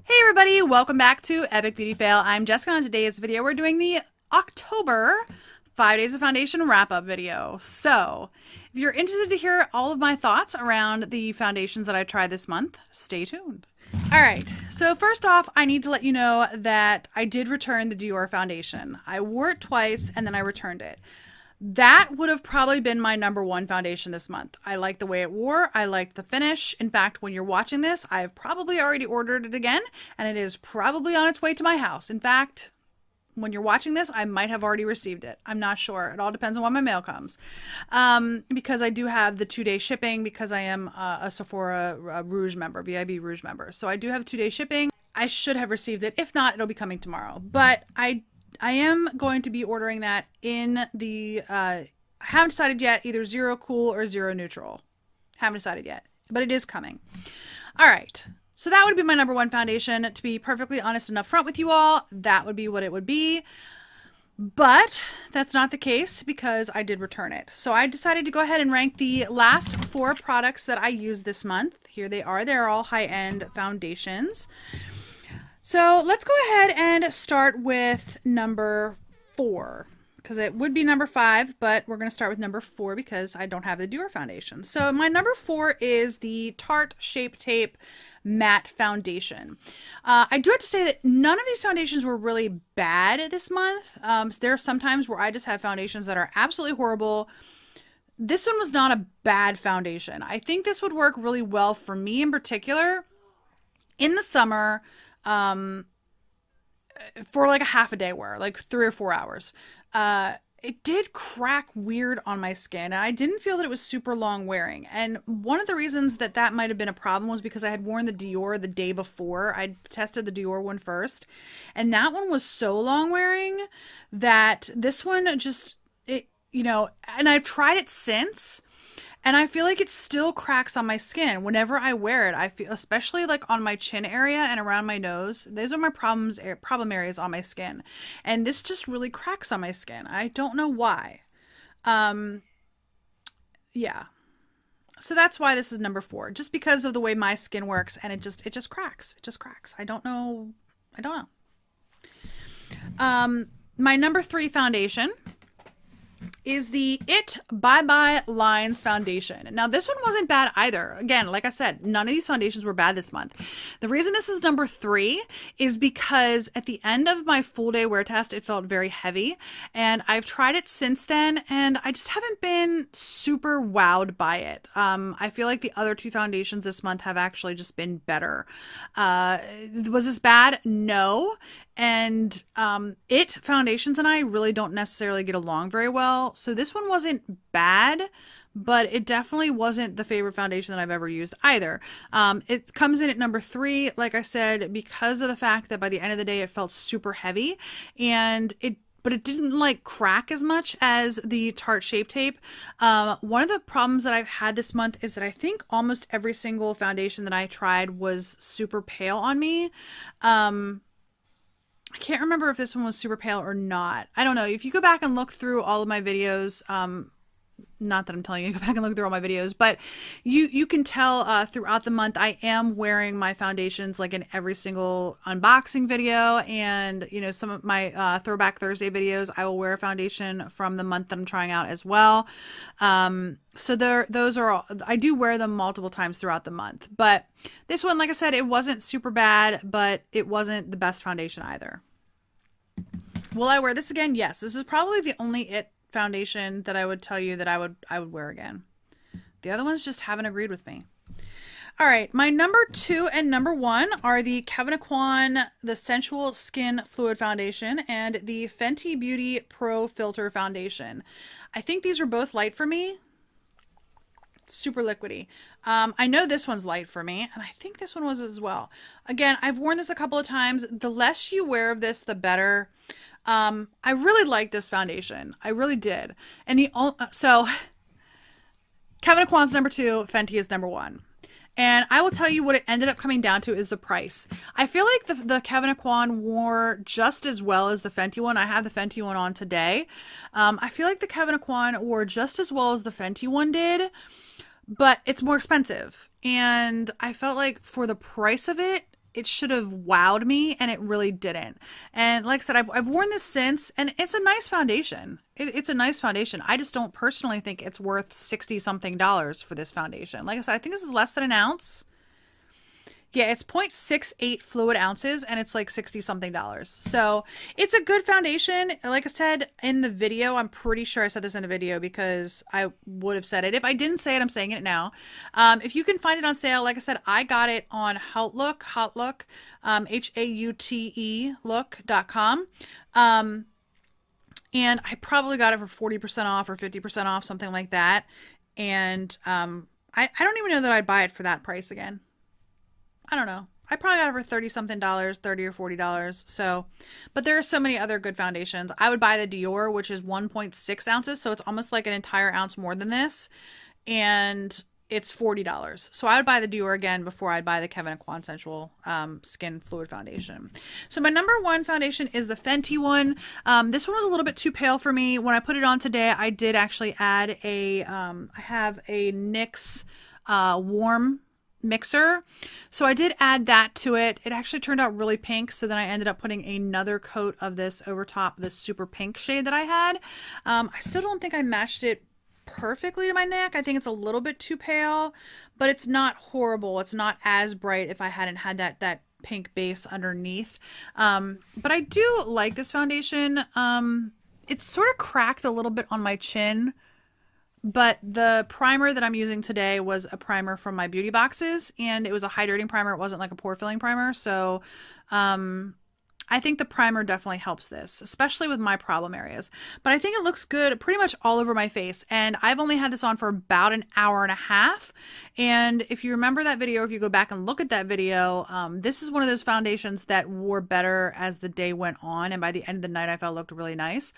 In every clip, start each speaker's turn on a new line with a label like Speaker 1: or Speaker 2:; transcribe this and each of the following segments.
Speaker 1: Hey everybody, welcome back to Epic Beauty Fail. I'm Jessica. On today's video, we're doing the October 5 Days of Foundation wrap-up video. So, if you're interested to hear all of my thoughts around the foundations that I tried this month, stay tuned. Alright, so first off, I need to let you know that I did return the Dior foundation. I wore it twice and then I returned it. That would have probably been my number one foundation this month. I liked the way it wore. I liked the finish. In fact, when you're watching this, I've probably already ordered it again, and it is probably on its way to my house. In fact, when you're watching this, I might have already received it. I'm not sure. It all depends on when my mail comes. Because I do have the 2-day shipping because I am a Sephora Rouge member, VIB Rouge member. So I do have 2-day shipping. I should have received it. If not, it'll be coming tomorrow. But I am going to be ordering that in the, I haven't decided yet, either Zero Cool or Zero Neutral. Haven't decided yet, but it is coming. All right. So that would be my number one foundation. To be perfectly honest and upfront with you all, that would be what it would be. But that's not the case because I did return it. So I decided to go ahead and rank the last 4 products that I used this month. Here they are. They're all high-end foundations. So let's go ahead and start with number 4, because it would be number 5, but we're going to start with number 4 because I don't have the Dior foundation. So my number 4 is the Tarte Shape Tape Matte Foundation. I do have to say that none of these foundations were really bad this month. There are some times where I just have foundations that are absolutely horrible. This one was not a bad foundation. I think this would work really well for me in particular in the summer. For like a half a day wear, like 3 or 4 hours. It did crack weird on my skin, and I didn't feel that it was super long wearing. And one of the reasons that that might have been a problem was because I had worn the Dior the day before. I tested the Dior one first, and that one was so long wearing that this one just, and I've tried it since. And I feel like it still cracks on my skin whenever I wear it. I feel, especially like on my chin area and around my nose, those are my problem areas on my skin. And this just really cracks on my skin. I don't know why. Yeah. So that's why this is number 4, just because of the way my skin works, and it just cracks. It just cracks. I don't know. My number 3 foundation is the It Bye Bye Lines foundation. Now this one wasn't bad either. Again, like I said, none of these foundations were bad this month. The reason this is number 3 is because at the end of my full day wear test, it felt very heavy, and I've tried it since then, and I just haven't been super wowed by it. I feel like the other 2 foundations this month have actually just been better. Was this bad? No. And It foundations and I really don't necessarily get along very well. So this one wasn't bad, but it definitely wasn't the favorite foundation that I've ever used either. It comes in at number 3, like I said, because of the fact that by the end of the day it felt super heavy, and but it didn't like crack as much as the Tarte Shape Tape. One of the problems that I've had this month is that I think almost every single foundation that I tried was super pale on me. I can't remember if this one was super pale or not. I don't know. If you go back and look through all of my videos, not that I'm telling you to go back and look through all my videos, but you can tell throughout the month I am wearing my foundations like in every single unboxing video, and some of my Throwback Thursday videos I will wear a foundation from the month that I'm trying out as well. So those are all, I do wear them multiple times throughout the month. But this one, like I said, it wasn't super bad, but it wasn't the best foundation either. Will I wear this again? Yes. This is probably the only It foundation that I would tell you that I would wear again. The other ones just haven't agreed with me. All right, my number 2 and number 1 are the Kevyn Aucoin, the Sensual Skin Fluid Foundation, and the Fenty Beauty Pro Filter Foundation. I think these were both light for me. Super liquidy. I know this one's light for me, and I think this one was as well. Again, I've worn this a couple of times. The less you wear of this, the better. I really like this foundation. I really did. And so Kevyn Aucoin's number 2, Fenty is number 1. And I will tell you what it ended up coming down to is the price. I feel like the Kevyn Aucoin wore just as well as the Fenty one. I have the Fenty one on today. I feel like the Kevyn Aucoin wore just as well as the Fenty one did, but it's more expensive. And I felt like for the price of it, it should have wowed me, and it really didn't. And like I said, I've worn this since, and it's a nice foundation. It's a nice foundation. I just don't personally think it's worth 60 something dollars for this foundation. Like I said, I think this is less than an ounce. Yeah, it's 0.68 fluid ounces, and it's like 60 something dollars. So it's a good foundation. Like I said in the video, I'm pretty sure I said this in a video because I would have said it. If I didn't say it, I'm saying it now. If you can find it on sale, like I said, I got it on Haute, Haute, look.com. And I probably got it for 40% off or 50% off, something like that. And I don't even know that I'd buy it for that price again. I don't know. I probably got it for 30 something dollars, $30 or $40. So, but there are so many other good foundations. I would buy the Dior, which is 1.6 ounces. So it's almost like an entire ounce more than this. And it's $40. So I would buy the Dior again before I'd buy the Kevyn Aucoin Sensual Skin Fluid Foundation. So my number one foundation is the Fenty one. This one was a little bit too pale for me. When I put it on today, I did actually add a, I have a NYX warm mixer. So I did add that to it. It actually turned out really pink. So then I ended up putting another coat of this over top of this super pink shade that I had. I still don't think I matched it perfectly to my neck. I think it's a little bit too pale, but it's not horrible. It's not as bright if I hadn't had that pink base underneath. But I do like this foundation. It's sort of cracked a little bit on my chin. But the primer that I'm using today was a primer from my beauty boxes, and it was a hydrating primer. It wasn't like a pore filling primer. So I think the primer definitely helps this, especially with my problem areas. But I think it looks good pretty much all over my face. And I've only had this on for about an hour and a half. And if you remember that video, if you go back and look at that video, this is one of those foundations that wore better as the day went on. And by the end of the night, I felt it looked really nice.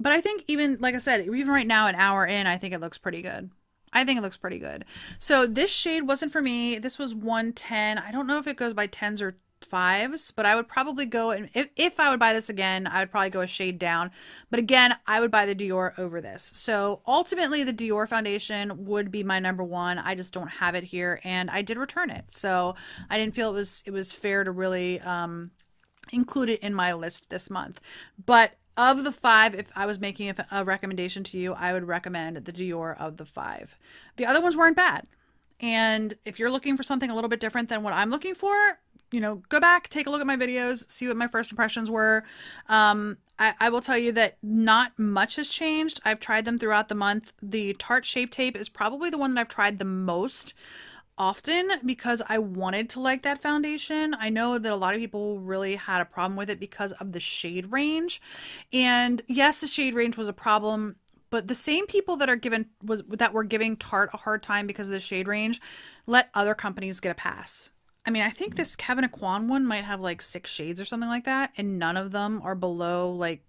Speaker 1: But I think even, like I said, even right now, an hour in, I think it looks pretty good. I think it looks pretty good. So this shade wasn't for me. This was 110. I don't know if it goes by 10s or 5s, but I would probably go, and if I would buy this again, I would probably go a shade down. But again, I would buy the Dior over this. So ultimately, the Dior foundation would be my number one. I just don't have it here, and I did return it. So I didn't feel it was fair to really include it in my list this month. But of the 5, if I was making a recommendation to you, I would recommend the Dior of the 5. The other ones weren't bad. And if you're looking for something a little bit different than what I'm looking for, you know, go back, take a look at my videos, see what my first impressions were. I will tell you that not much has changed. I've tried them throughout the month. The Tarte Shape Tape is probably the one that I've tried the most often because I wanted to like that foundation. I know that a lot of people really had a problem with it because of the shade range. And yes, the shade range was a problem, but the same people that were giving Tarte a hard time because of the shade range let other companies get a pass. I mean, I think this Kevyn Aucoin one might have like 6 shades or something like that, and none of them are below like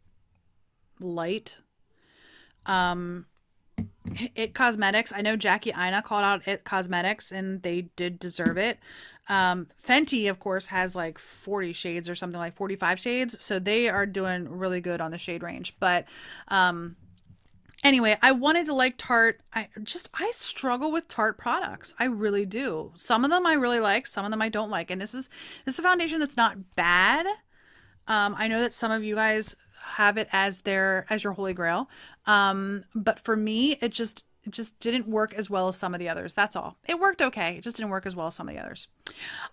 Speaker 1: light. It Cosmetics, I know Jackie Aina called out It Cosmetics, and they did deserve it. Fenty, of course, has like 40 shades or something, like 45 shades, so they are doing really good on the shade range. But anyway, I wanted to like Tarte. I struggle with Tarte products. I really do. Some of them I really like, some of them I don't like. And this is a foundation that's not bad. I know that some of you guys have it as your holy grail. But for me, it just didn't work as well as some of the others. That's all. It worked okay. It just didn't work as well as some of the others.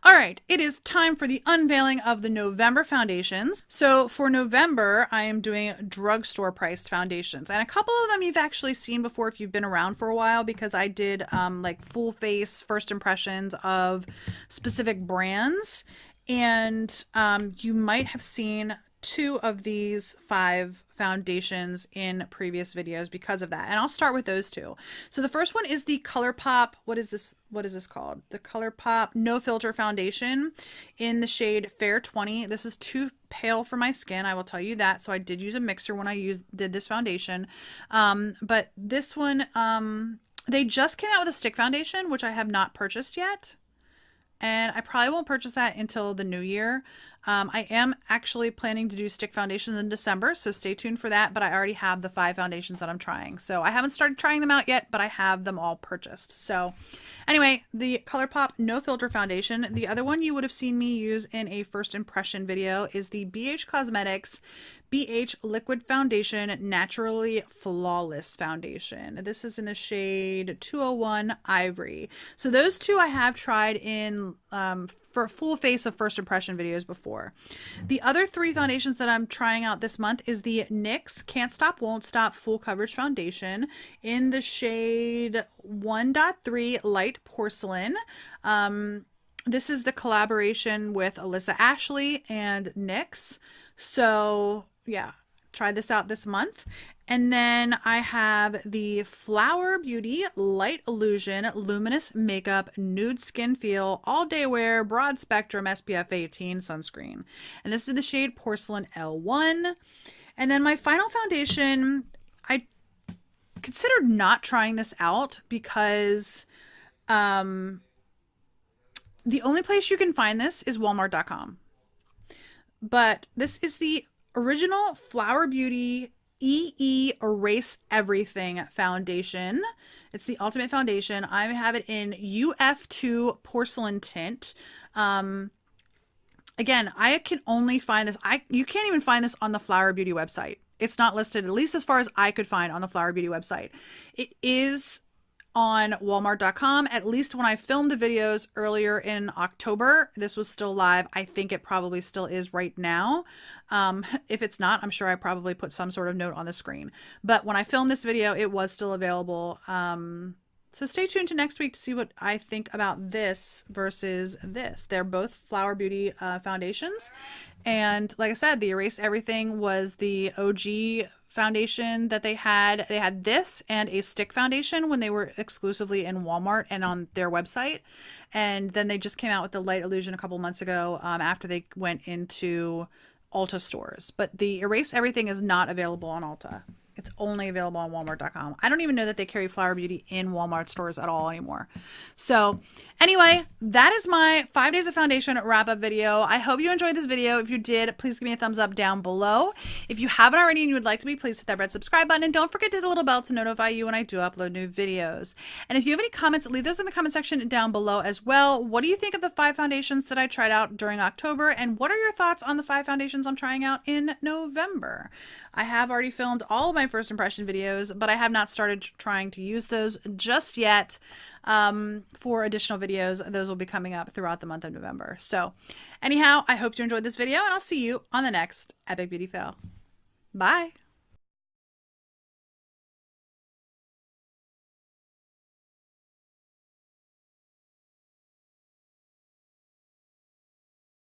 Speaker 1: All right, it is time for the unveiling of the November foundations. So for November, I am doing drugstore priced foundations, and a couple of them you've actually seen before if you've been around for a while, because I did like full face first impressions of specific brands, and you might have seen 2 of these 5 foundations in previous videos because of that. And I'll start with those 2. So the first one is the ColourPop. What is this called? The ColourPop No Filter Foundation in the shade Fair 20. This is too pale for my skin, I will tell you that. So I did use a mixer when I did this foundation. But this one, they just came out with a stick foundation, which I have not purchased yet. And I probably won't purchase that until the new year. I am actually planning to do stick foundations in December, so stay tuned for that, but I already have the 5 foundations that I'm trying. So I haven't started trying them out yet, but I have them all purchased. So anyway, the ColourPop No Filter Foundation. The other one you would have seen me use in a first impression video is the BH Cosmetics BH Liquid Foundation Naturally Flawless Foundation. This is in the shade 201 Ivory. So those two I have tried in for full face of first impression videos before. The other 3 foundations that I'm trying out this month is the NYX Can't Stop Won't Stop Full Coverage Foundation in the shade 1.3 Light Porcelain. This is the collaboration with Alyssa Ashley and NYX. So yeah, try this out this month. And then I have the Flower Beauty Light Illusion Luminous Makeup Nude Skin Feel All Day Wear Broad Spectrum SPF 18 Sunscreen. And this is the shade Porcelain L1. And then my final foundation, I considered not trying this out because the only place you can find this is walmart.com. But this is the original Flower Beauty EE Erase Everything foundation. It's the ultimate foundation. I have it in UF2 porcelain tint. Again, I can only find this. You can't even find this on the Flower Beauty website. It's not listed, at least as far as I could find on the Flower Beauty website. It is on walmart.com. At least when I filmed the videos earlier in October, this was still live. I think it probably still is right now. If it's not, I'm sure I probably put some sort of note on the screen. But when I filmed this video, it was still available. So stay tuned to next week to see what I think about this versus this. They're both Flower Beauty foundations. And like I said, the Erase Everything was the OG foundation that they had. They had this and a stick foundation when they were exclusively in Walmart and on their website. And then they just came out with the Light Illusion a couple months ago after they went into Ulta stores. But the Erase Everything is not available on Ulta. It's only available on walmart.com. I don't even know that they carry Flower Beauty in Walmart stores at all anymore. So anyway, that is my 5 days of foundation wrap up video. I hope you enjoyed this video. If you did, please give me a thumbs up down below. If you haven't already and you would like to be, please hit that red subscribe button. And don't forget to hit the little bell to notify you when I do upload new videos. And if you have any comments, leave those in the comment section down below as well. What do you think of the 5 foundations that I tried out during October? And what are your thoughts on the 5 foundations I'm trying out in November? I have already filmed all of my first impression videos, but I have not started trying to use those just yet for additional videos. Those will be coming up throughout the month of November. So anyhow, I hope you enjoyed this video and I'll see you on the next Epic Beauty Fail. Bye.